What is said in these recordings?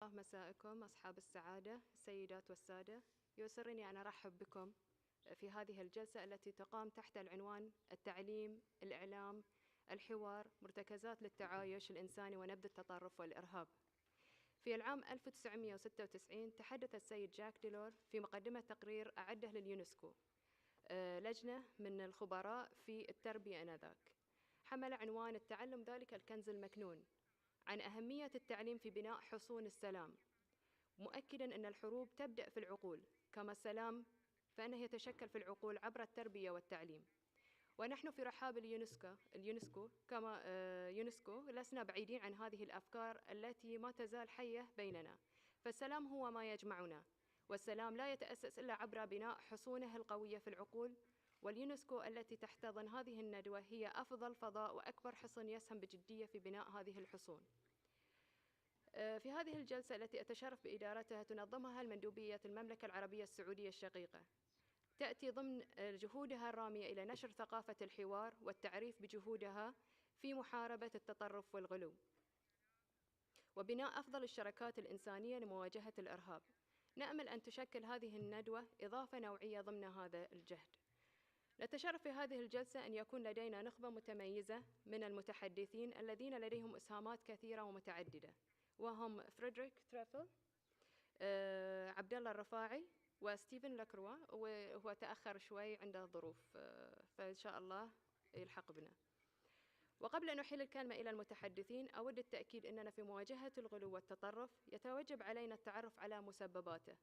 الله مساءكم أصحاب السعادة السيدات والسادة. يسرني أن أرحب بكم في هذه الجلسة التي تقام تحت العنوان التعليم، الإعلام، الحوار، مرتكزات للتعايش الإنساني ونبذ التطرف والإرهاب. في العام 1996 تحدث السيد جاك ديلور في مقدمة تقرير أعده لليونسكو لجنة من الخبراء في التربية آنذاك، حمل عنوان التعلم ذلك الكنز المكنون، عن أهمية التعليم في بناء حصون السلام، مؤكداً أن الحروب تبدأ في العقول كما السلام فإنه يتشكل في العقول عبر التربية والتعليم. ونحن في رحاب اليونسكو كما يونسكو لسنا بعيدين عن هذه الأفكار التي ما تزال حية بيننا، فالسلام هو ما يجمعنا، والسلام لا يتأسس إلا عبر بناء حصونه القوية في العقول. واليونسكو التي تحتضن هذه الندوة هي أفضل فضاء وأكبر حصن يسهم بجدية في بناء هذه الحصون. في هذه الجلسة التي أتشرف بإدارتها تنظمها المندوبية المملكة العربية السعودية الشقيقة، تأتي ضمن جهودها الرامية إلى نشر ثقافة الحوار والتعريف بجهودها في محاربة التطرف والغلو وبناء أفضل الشراكات الإنسانية لمواجهة الإرهاب. نأمل أن تشكل هذه الندوة إضافة نوعية ضمن هذا الجهد. نتشرف في هذه الجلسة أن يكون لدينا نخبة متميزة من المتحدثين الذين لديهم إسهامات كثيرة ومتعددة، وهم فريدريك تريفل، عبد الله الرفاعي، وستيفن لاكروا، وهو تأخر شوي عنده ظروف فإن شاء الله يلحق بنا. وقبل أن أحيل الكلمة إلى المتحدثين، أود التأكيد أننا في مواجهة الغلو والتطرف يتوجب علينا التعرف على مسبباته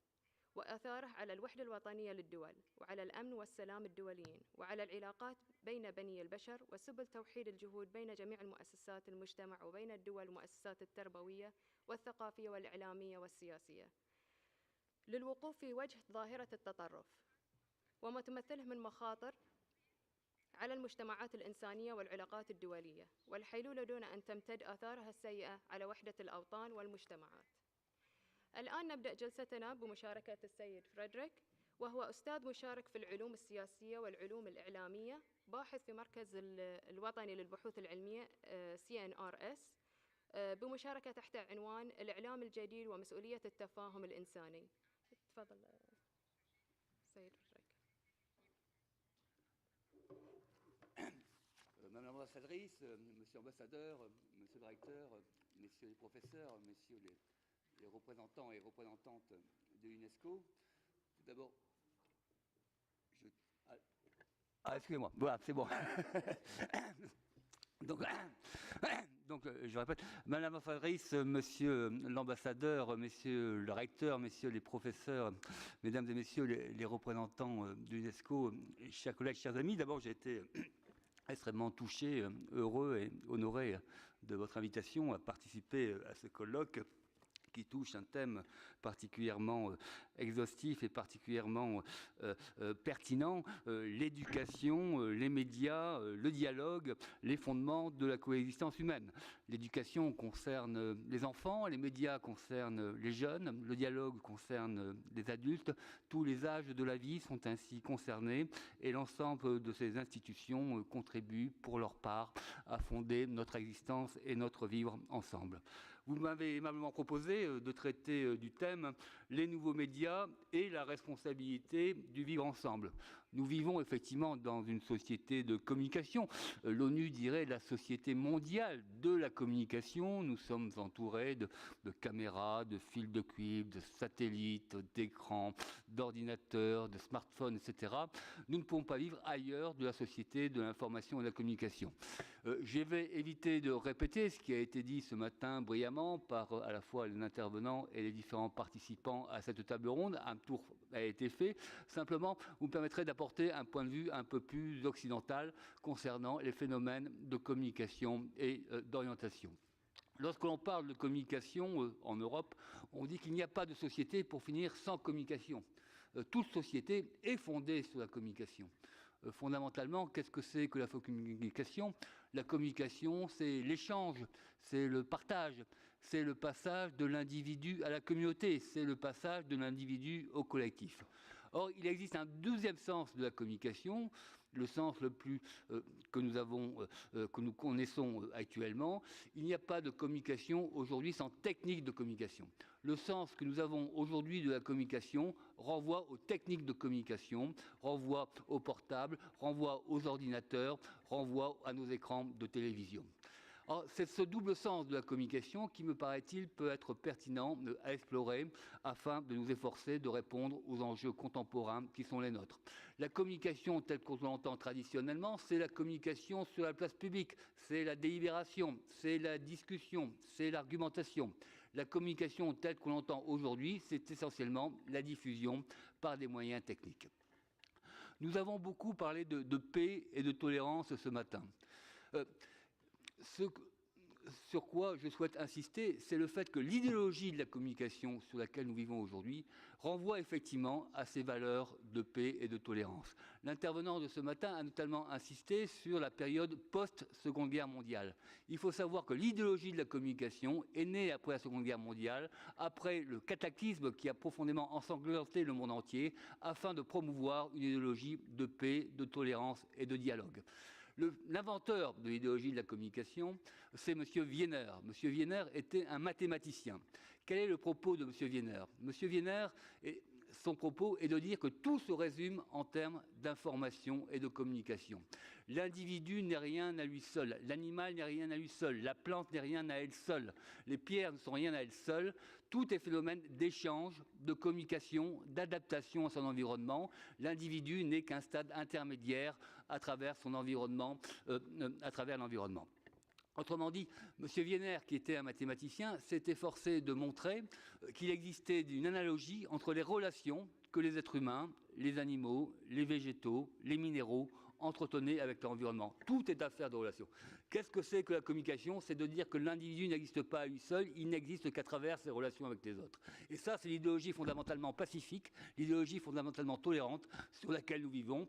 وآثاره على الوحدة الوطنية للدول، وعلى الأمن والسلام الدوليين، وعلى العلاقات بين بني البشر، وسبل توحيد الجهود بين جميع المؤسسات المجتمع وبين الدول والمؤسسات التربوية والثقافية والإعلامية والسياسية، للوقوف في وجه ظاهرة التطرف وما تمثله من مخاطر على المجتمعات الإنسانية والعلاقات الدولية، والحيلولة دون أن تمتد آثارها السيئة على وحدة الأوطان والمجتمعات. الآن نبدأ جلستنا بمشاركة السيد فريدريك، وهو أستاذ مشارك في العلوم السياسية والعلوم الإعلامية، باحث في مركز الوطني للبحوث العلمية CNRS، بمشاركة تحت عنوان الإعلام الجديد ومسؤولية التفاهم الإنساني. تفضل سيد فريدريك. Madame l'ambassadrice, Monsieur l'ambassadeur, Monsieur le directeur, Messieurs les professeurs, Messieurs les représentants et représentantes de l'UNESCO, tout d'abord, excusez-moi, voilà, c'est bon. Donc, je répète, Madame l'ambassadrice, Monsieur l'ambassadeur, Messieurs le recteur, Messieurs les professeurs, Mesdames et Messieurs les représentants de l'UNESCO, chers collègues, chers amis, d'abord j'ai été extrêmement touché, heureux et honoré de votre invitation à participer à ce colloque qui touche un thème particulièrement exhaustif et particulièrement pertinent, l'éducation, les médias, le dialogue, les fondements de la coexistence humaine. L'éducation concerne les enfants, les médias concernent les jeunes, le dialogue concerne les adultes, tous les âges de la vie sont ainsi concernés et l'ensemble de ces institutions contribuent pour leur part à fonder notre existence et notre vivre ensemble. Vous m'avez aimablement proposé de traiter du thème « Les nouveaux médias et la responsabilité du vivre ensemble ». Nous vivons effectivement dans une société de communication. L'ONU dirait la société mondiale de la communication. Nous sommes entourés de caméras, de fils de cuivre, de satellites, d'écrans, d'ordinateurs, de smartphones, etc. Nous ne pouvons pas vivre ailleurs de la société de l'information et de la communication. Je vais éviter de répéter ce qui a été dit ce matin brillamment par à la fois les intervenants et les différents participants à cette table ronde. Un tour a été fait. Simplement, vous me permettrez d'apporter un point de vue un peu plus occidental concernant les phénomènes de communication et d'orientation. Lorsque l'on parle de communication en Europe, on dit qu'il n'y a pas de société, pour finir, sans communication. Toute société est fondée sur la communication. Fondamentalement, qu'est-ce que c'est que la communication? La communication, c'est l'échange, c'est le partage, c'est le passage de l'individu à la communauté, c'est le passage de l'individu au collectif. Or, il existe un deuxième sens de la communication le sens le plus que nous connaissons actuellement. Il n'y a pas de communication aujourd'hui sans technique de communication. Le sens que nous avons aujourd'hui de la communication renvoie aux techniques de communication, renvoie aux portables, renvoie aux ordinateurs, renvoie à nos écrans de télévision. C'est ce double sens de la communication qui, me paraît-il, peut être pertinent à explorer afin de nous efforcer de répondre aux enjeux contemporains qui sont les nôtres. La communication telle qu'on l'entend traditionnellement, c'est la communication sur la place publique, c'est la délibération, c'est la discussion, c'est l'argumentation. La communication telle qu'on l'entend aujourd'hui, c'est essentiellement la diffusion par des moyens techniques. Nous avons beaucoup parlé de paix et de tolérance ce matin. Ce sur quoi je souhaite insister, c'est le fait que l'idéologie de la communication sur laquelle nous vivons aujourd'hui renvoie effectivement à ces valeurs de paix et de tolérance. L'intervenant de ce matin a notamment insisté sur la période post-Seconde Guerre mondiale. Il faut savoir que l'idéologie de la communication est née après la Seconde Guerre mondiale, après le cataclysme qui a profondément ensanglanté le monde entier, afin de promouvoir une idéologie de paix, de tolérance et de dialogue. L'inventeur de l'idéologie de la communication, c'est M. Wiener. M. Wiener était un mathématicien. Quel est le propos de M. Wiener? M. Wiener, son propos est de dire que tout se résume en termes d'information et de communication. L'individu n'est rien à lui seul, l'animal n'est rien à lui seul, la plante n'est rien à elle seule, les pierres ne sont rien à elles seules. Tout est phénomène d'échange, de communication, d'adaptation à son environnement. L'individu n'est qu'un stade intermédiaire à travers son environnement, à travers l'environnement. Autrement dit, M. Wiener, qui était un mathématicien, s'est efforcé de montrer qu'il existait une analogie entre les relations que les êtres humains, les animaux, les végétaux, les minéraux entretenaient avec l'environnement. Tout est affaire de relations. Qu'est-ce que c'est que la communication? C'est de dire que l'individu n'existe pas à lui seul, il n'existe qu'à travers ses relations avec les autres. Et ça, c'est l'idéologie fondamentalement pacifique, l'idéologie fondamentalement tolérante sur laquelle nous vivons.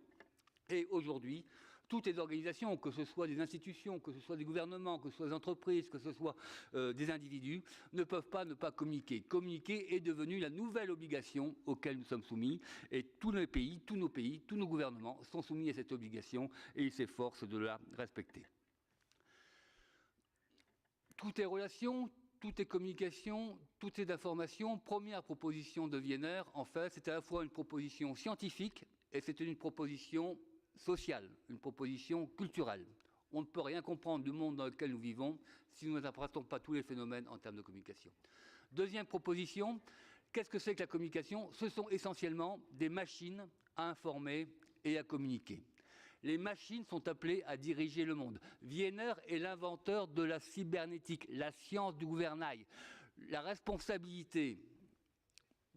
Et aujourd'hui, toutes les organisations, que ce soit des institutions, que ce soit des gouvernements, que ce soit des entreprises, que ce soit des individus, ne peuvent pas ne pas communiquer. Communiquer est devenu la nouvelle obligation auquel nous sommes soumis, et tous nos pays, tous nos gouvernements sont soumis à cette obligation et ils s'efforcent de la respecter. Tout est relation, tout est communication, tout est information. Première proposition de Wiener, en fait, c'est à la fois une proposition scientifique et c'est une proposition sociale, une proposition culturelle. On ne peut rien comprendre du monde dans lequel nous vivons si nous n'interprétons pas tous les phénomènes en termes de communication. Deuxième proposition, qu'est-ce que c'est que la communication? Ce sont essentiellement des machines à informer et à communiquer. Les machines sont appelées à diriger le monde. Wiener est l'inventeur de la cybernétique, la science du gouvernail. La responsabilité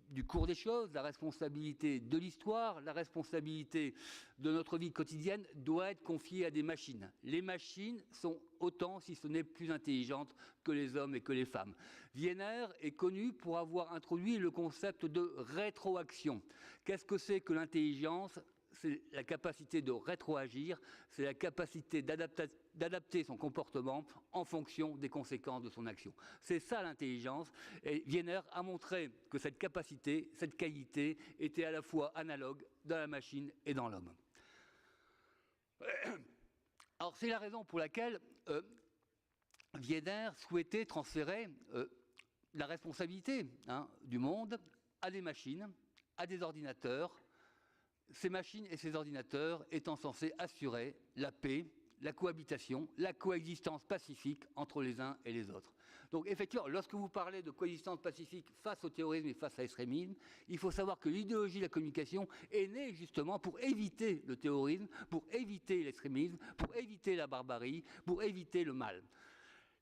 du cours des choses, la responsabilité de l'histoire, la responsabilité de notre vie quotidienne doit être confiée à des machines. Les machines sont autant, si ce n'est plus intelligentes que les hommes et que les femmes. Wiener est connu pour avoir introduit le concept de rétroaction. Qu'est-ce que c'est que l'intelligence? C'est la capacité de rétroagir, c'est la capacité d'adapter son comportement en fonction des conséquences de son action. C'est ça l'intelligence, et Wiener a montré que cette capacité, cette qualité était à la fois analogue dans la machine et dans l'homme. Alors c'est la raison pour laquelle Wiener souhaitait transférer la responsabilité du monde à des machines, à des ordinateurs, ces machines et ces ordinateurs étant censés assurer la paix, la cohabitation, la coexistence pacifique entre les uns et les autres. Donc effectivement, lorsque vous parlez de coexistence pacifique face au terrorisme et face à l'extrémisme, il faut savoir que l'idéologie de la communication est née justement pour éviter le terrorisme, pour éviter l'extrémisme, pour éviter la barbarie, pour éviter le mal.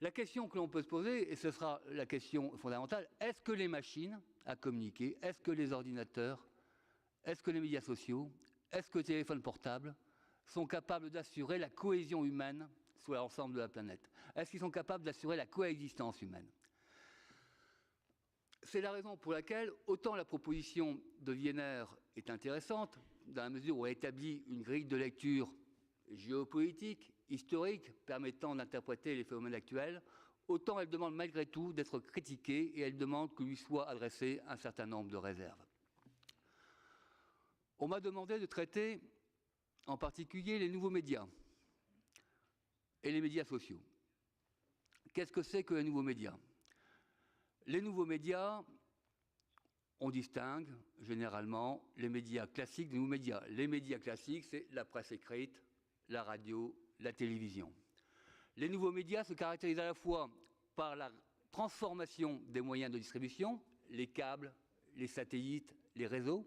La question que l'on peut se poser, et ce sera la question fondamentale, est-ce que les machines à communiquer, est-ce que les ordinateurs, est-ce que les médias sociaux, est-ce que les téléphones portables sont capables d'assurer la cohésion humaine sur l'ensemble de la planète? Est-ce qu'ils sont capables d'assurer la coexistence humaine? C'est la raison pour laquelle autant la proposition de Wiener est intéressante, dans la mesure où elle établit une grille de lecture géopolitique, historique, permettant d'interpréter les phénomènes actuels, autant elle demande malgré tout d'être critiquée et elle demande que lui soit adressé un certain nombre de réserves. On m'a demandé de traiter en particulier les nouveaux médias et les médias sociaux. Qu'est-ce que c'est que les nouveaux médias? Les nouveaux médias, on distingue généralement les médias classiques des nouveaux médias. Les médias classiques, c'est la presse écrite, la radio, la télévision. Les nouveaux médias se caractérisent à la fois par la transformation des moyens de distribution, les câbles, les satellites, les réseaux,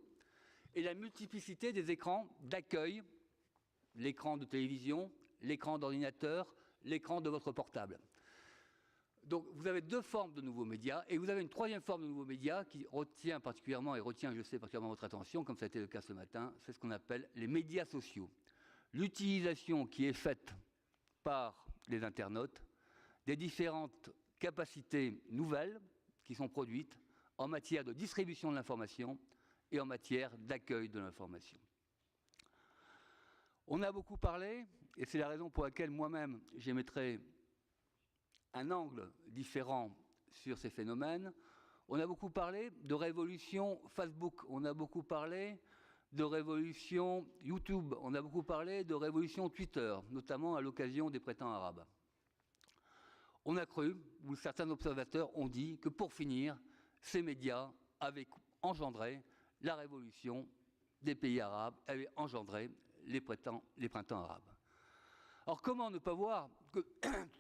et la multiplicité des écrans d'accueil, l'écran de télévision, l'écran d'ordinateur, l'écran de votre portable. Donc vous avez deux formes de nouveaux médias, et vous avez une troisième forme de nouveaux médias qui retient particulièrement, je sais, particulièrement votre attention, comme ça a été le cas ce matin, c'est ce qu'on appelle les médias sociaux. L'utilisation qui est faite par les internautes des différentes capacités nouvelles qui sont produites en matière de distribution de l'information et en matière d'accueil de l'information. On a beaucoup parlé, et c'est la raison pour laquelle moi-même j'émettrai un angle différent sur ces phénomènes. On a beaucoup parlé de révolution Facebook, on a beaucoup parlé de révolution YouTube, on a beaucoup parlé de révolution Twitter, notamment à l'occasion des printemps arabes. On a cru, ou certains observateurs ont dit, que pour finir, ces médias avaient engendré la révolution des pays arabes, avaient engendré les printemps arabes. Alors comment ne pas voir que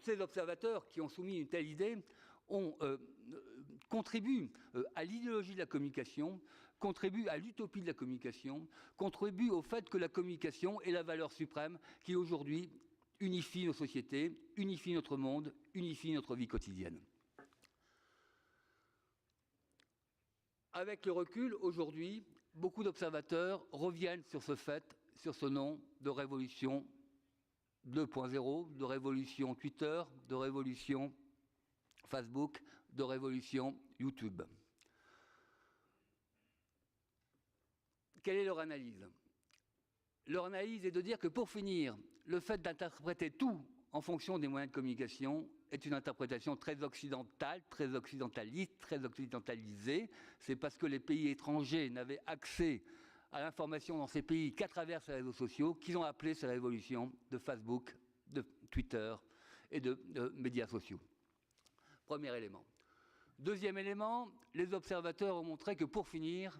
ces observateurs qui ont soumis une telle idée contribuent à l'idéologie de la communication, contribuent à l'utopie de la communication, contribuent au fait que la communication est la valeur suprême qui aujourd'hui unifie nos sociétés, unifie notre monde, unifie notre vie quotidienne. Avec le recul, aujourd'hui, beaucoup d'observateurs reviennent sur ce fait, sur ce nom de révolution 2.0, de révolution Twitter, de révolution Facebook, de révolution YouTube. Quelle est leur analyse? Leur analyse est de dire que pour finir, le fait d'interpréter tout en fonction des moyens de communication est une interprétation très occidentale, très occidentaliste, très occidentalisée. C'est parce que les pays étrangers n'avaient accès à l'information dans ces pays qu'à travers ces réseaux sociaux qu'ils ont appelé ces révolutions de Facebook, de Twitter et de médias sociaux. Premier élément. Deuxième élément, les observateurs ont montré que pour finir,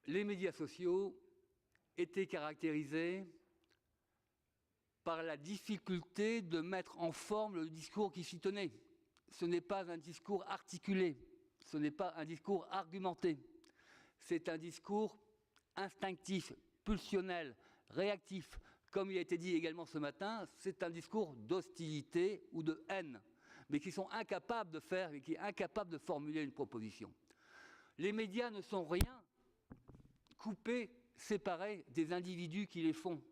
les médias sociaux étaient caractérisés par la difficulté de mettre en forme le discours qui s'y tenait. Ce n'est pas un discours articulé, ce n'est pas un discours argumenté, c'est un discours instinctif, pulsionnel, réactif. Comme il a été dit également ce matin, c'est un discours d'hostilité ou de haine, mais qui sont incapables de faire et qui sont incapables de formuler une proposition. Les médias ne sont rien coupés, séparés des individus qui les font.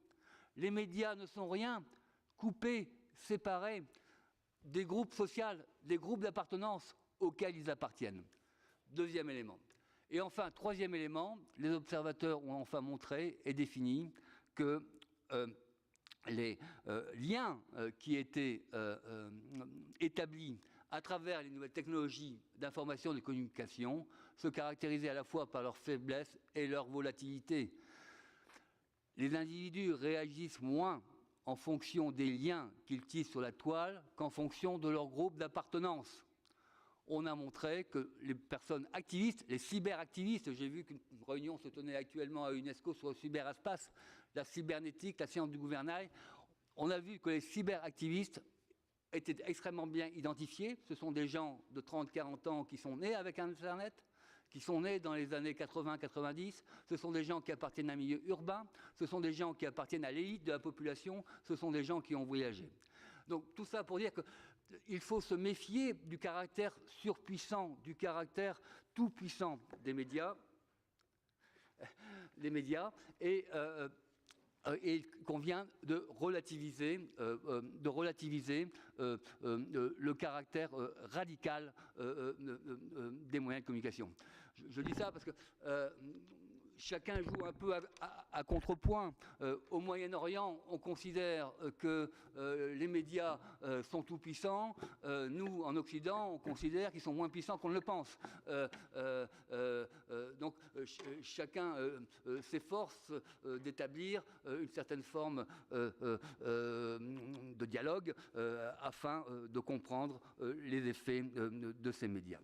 Les médias ne sont rien coupés, séparés des groupes sociaux, des groupes d'appartenance auxquels ils appartiennent. Deuxième élément. Et enfin, troisième élément, les observateurs ont enfin montré et défini que les liens qui étaient établis à travers les nouvelles technologies d'information et de communication se caractérisaient à la fois par leur faiblesse et leur volatilité. Les individus réagissent moins en fonction des liens qu'ils tissent sur la toile qu'en fonction de leur groupe d'appartenance. On a montré que les personnes activistes, les cyberactivistes, j'ai vu qu'une réunion se tenait actuellement à UNESCO sur le cyberespace, la cybernétique, la science du gouvernail, on a vu que les cyberactivistes étaient extrêmement bien identifiés. Ce sont des gens de 30-40 ans qui sont nés avec Internet, qui sont nés dans les années 80-90, ce sont des gens qui appartiennent à un milieu urbain, ce sont des gens qui appartiennent à l'élite de la population, ce sont des gens qui ont voyagé. Donc tout ça pour dire qu'il faut se méfier du caractère surpuissant, du caractère tout-puissant des médias, et il convient de relativiser le caractère radical des moyens de communication. Je dis ça parce que chacun joue un peu à contrepoint. Au Moyen-Orient, on considère que les médias sont tout puissants. Nous, en Occident, on considère qu'ils sont moins puissants qu'on ne le pense. Donc, chacun s'efforce d'établir une certaine forme de dialogue afin de comprendre les effets de ces médias.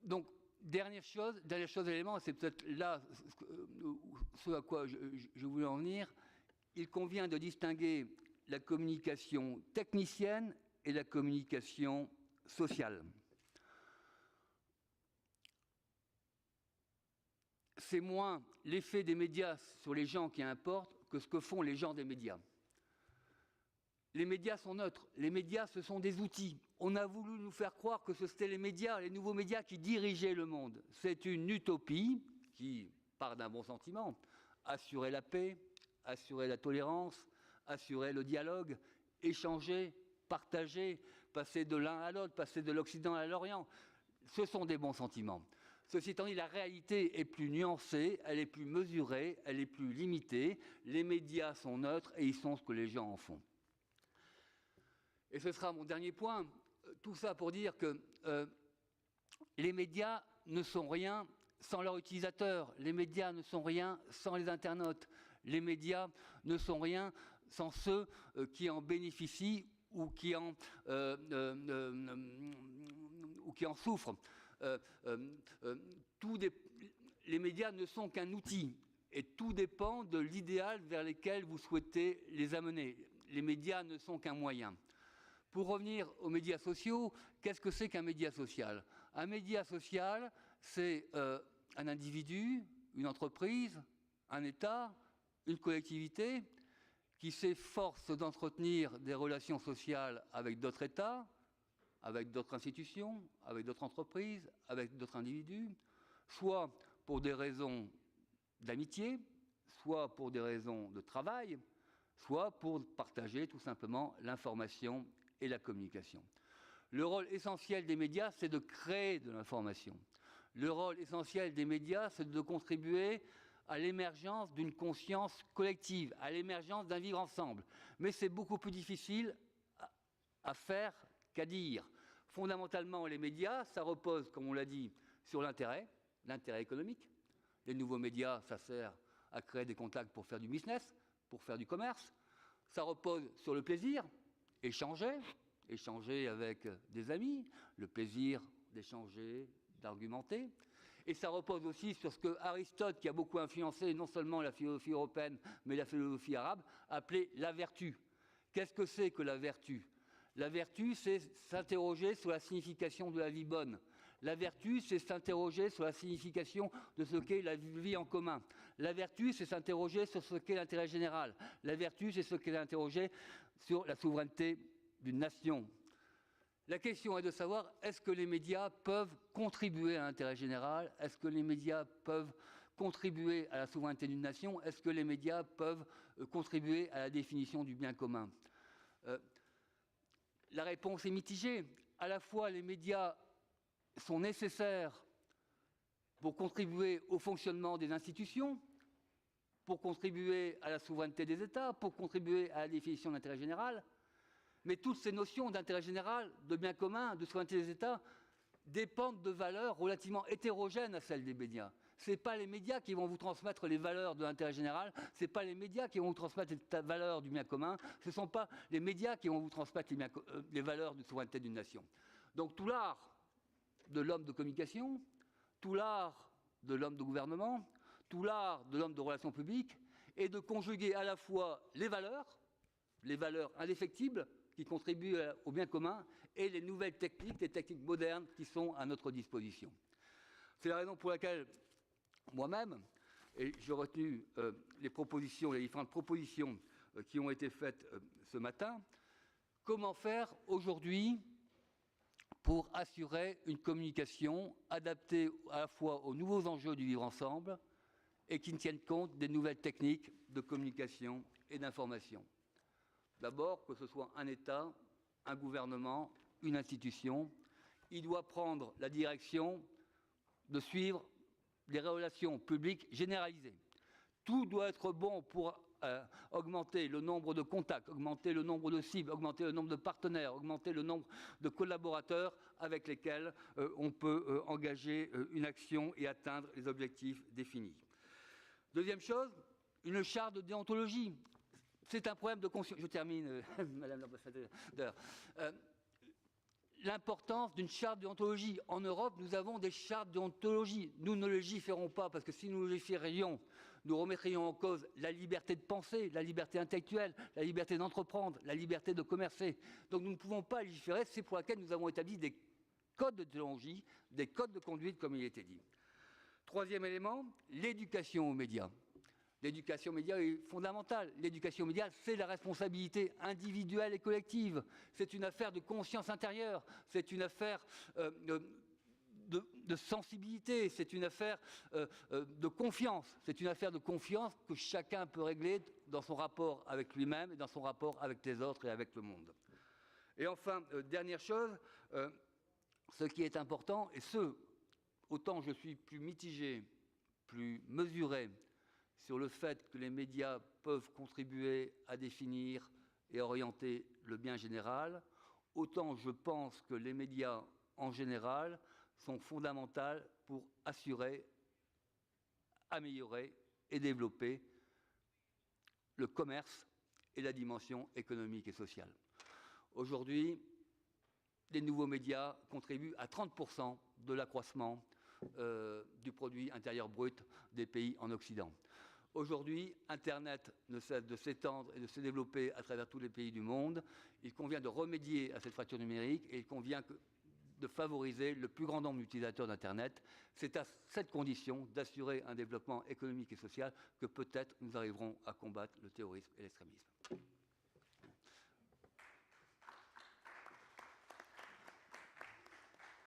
Donc, dernière chose élément, c'est peut-être là ce à quoi je voulais en venir. Il convient de distinguer la communication technicienne et la communication sociale. C'est moins l'effet des médias sur les gens qui importe que ce que font les gens des médias. Les médias sont neutres. Les médias, ce sont des outils. On a voulu nous faire croire que c'était les médias, les nouveaux médias qui dirigeaient le monde. C'est une utopie qui part d'un bon sentiment. Assurer la paix, assurer la tolérance, assurer le dialogue, échanger, partager, passer de l'un à l'autre, passer de l'Occident à l'Orient. Ce sont des bons sentiments. Ceci étant dit, la réalité est plus nuancée, elle est plus mesurée, elle est plus limitée. Les médias sont neutres et ils sont ce que les gens en font. Et ce sera mon dernier point. Tout ça pour dire que les médias ne sont rien sans leurs utilisateurs. Les médias ne sont rien sans les internautes. Les médias ne sont rien sans ceux qui en bénéficient ou qui en souffrent. Les médias ne sont qu'un outil et tout dépend de l'idéal vers lequel vous souhaitez les amener. Les médias ne sont qu'un moyen. Pour revenir aux médias sociaux, qu'est-ce que c'est qu'un média social? Un média social, c'est un individu, une entreprise, un État, une collectivité qui s'efforce d'entretenir des relations sociales avec d'autres États, avec d'autres institutions, avec d'autres entreprises, avec d'autres individus, soit pour des raisons d'amitié, soit pour des raisons de travail, soit pour partager tout simplement l'information et la communication. Le rôle essentiel des médias, c'est de créer de l'information. Le rôle essentiel des médias, c'est de contribuer à l'émergence d'une conscience collective, à l'émergence d'un vivre ensemble. Mais c'est beaucoup plus difficile à faire qu'à dire. Fondamentalement, les médias, ça repose, comme on l'a dit, sur l'intérêt économique. Les nouveaux médias, ça sert à créer des contacts pour faire du business, pour faire du commerce. Ça repose sur le plaisir, échanger avec des amis, le plaisir d'échanger, d'argumenter. Et ça repose aussi sur ce que Aristote, qui a beaucoup influencé non seulement la philosophie européenne, mais la philosophie arabe, appelait la vertu. Qu'est-ce que c'est que la vertu? La vertu, c'est s'interroger sur la signification de la vie bonne. La vertu, c'est s'interroger sur la signification de ce qu'est la vie en commun. La vertu, c'est s'interroger sur ce qu'est l'intérêt général. La vertu, c'est ce qu'est interroger sur la souveraineté d'une nation. La question est de savoir, est-ce que les médias peuvent contribuer à l'intérêt général? Est-ce que les médias peuvent contribuer à la souveraineté d'une nation? Est-ce que les médias peuvent contribuer à la définition du bien commun? La réponse est mitigée. À la fois, les médias sont nécessaires pour contribuer au fonctionnement des institutions, pour contribuer à la souveraineté des États, pour contribuer à la définition de l'intérêt général. Mais toutes ces notions d'intérêt général, de bien commun, de souveraineté des États, dépendent de valeurs relativement hétérogènes à celles des médias. Ce n'est pas les médias qui vont vous transmettre les valeurs de l'intérêt général, ce n'est pas les médias qui vont vous transmettre les valeurs du bien commun, ce ne sont pas les médias qui vont vous transmettre les valeurs de souveraineté d'une nation. Donc tout l'art de l'homme de communication, tout l'art de l'homme de gouvernement, tout l'art de l'homme de relations publiques, est de conjuguer à la fois les valeurs indéfectibles qui contribuent au bien commun, et les nouvelles techniques, les techniques modernes qui sont à notre disposition. C'est la raison pour laquelle moi-même, et j'ai retenu les différentes propositions qui ont été faites ce matin, comment faire aujourd'hui pour assurer une communication adaptée à la fois aux nouveaux enjeux du vivre ensemble et qui tienne compte des nouvelles techniques de communication et d'information. D'abord, que ce soit un État, un gouvernement, une institution, il doit prendre la direction de suivre des relations publiques généralisées. Tout doit être bon pour augmenter le nombre de contacts, augmenter le nombre de cibles, augmenter le nombre de partenaires, augmenter le nombre de collaborateurs avec lesquels on peut engager une action et atteindre les objectifs définis. Deuxième chose, une charte de déontologie. C'est un problème de conscience. Je termine, Madame l'ambassadeur. L'importance d'une charte de déontologie. En Europe, nous avons des chartes de déontologie. Nous ne légiférons pas parce que si nous légiférions, nous remettrions en cause la liberté de penser, la liberté intellectuelle, la liberté d'entreprendre, la liberté de commercer. Donc nous ne pouvons pas légiférer, c'est pour laquelle nous avons établi des codes de déontologie, des codes de conduite, comme il était dit. Troisième élément, l'éducation aux médias. L'éducation aux médias est fondamentale. L'éducation aux médias, c'est la responsabilité individuelle et collective. C'est une affaire de conscience intérieure. C'est une affaire de sensibilité. C'est une affaire de confiance. C'est une affaire de confiance que chacun peut régler dans son rapport avec lui-même et dans son rapport avec les autres et avec le monde. Et enfin, dernière chose, ce qui est important, et autant je suis plus mitigé, plus mesuré, sur le fait que les médias peuvent contribuer à définir et orienter le bien général, autant je pense que les médias en général sont fondamentaux pour assurer, améliorer et développer le commerce et la dimension économique et sociale. Aujourd'hui, les nouveaux médias contribuent à 30% de l'accroissement du produit intérieur brut des pays en Occident. Aujourd'hui, Internet ne cesse de s'étendre et de se développer à travers tous les pays du monde. Il convient de remédier à cette fracture numérique et il convient de favoriser le plus grand nombre d'utilisateurs d'Internet. C'est à cette condition d'assurer un développement économique et social que peut-être nous arriverons à combattre le terrorisme et l'extrémisme.